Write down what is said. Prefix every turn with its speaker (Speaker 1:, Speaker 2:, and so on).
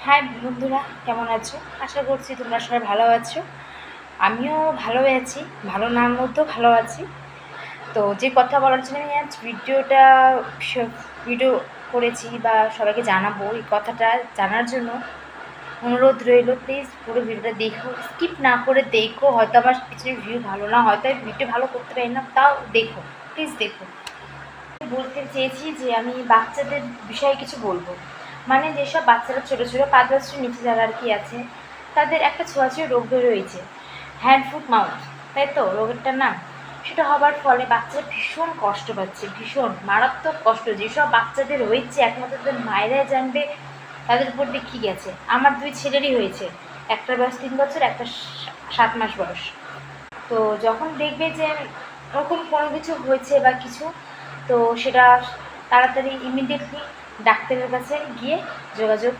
Speaker 1: High বন্ধুরা, কেমন আছো? আশা করছি তোমরা সবাই ভালো আছো। আমিও ভালো আছি, ভালো নার মধ্যেও ভালো আছি। তো যে কথা বলার জন্য আমি আজ ভিডিও করেছি বা সবাইকে জানাবো, এই কথাটা জানার জন্য অনুরোধ রইল, প্লিজ পুরো ভিডিওটা দেখো, স্কিপ না করে দেখো। হয়তো আমার কিছু ভিউ ভালো না, হয়তো আমি ভিডিও ভালো করতে পারি না, তাও দেখো, প্লিজ দেখো। বলতে চেয়েছি যে আমি বাচ্চাদের বিষয়ে কিছু বলবো। মানে যেসব বাচ্চারা ছোটো ছোটো 5 বছরের নিচে যারা আর কি আছে, তাদের একটা ছোঁয়াছুঁয়ি রোগ রয়েছে, হ্যান্ড ফুট মাউথ, তাই তো রোগেরটার নাম। সেটা হবার ফলে বাচ্চারা ভীষণ কষ্ট পাচ্ছে, ভীষণ মারাত্মক কষ্ট। যেসব বাচ্চাদের হয়েছে একমাত্র তাদের মায়েরাই জানবে তাদের উপর দিয়ে কী গেছে। আমার 2 ছেলেরই হয়েছে, একটার বয়স 3 বছর, একটা 7 মাস বয়স। তো যখন দেখবে যে ওরকম কোনো কিছু হয়েছে বা কিছু, তো সেটা তাড়াতাড়ি ইমিডিয়েটলি ডাক্তারের কাছে গিয়ে যোগাযোগ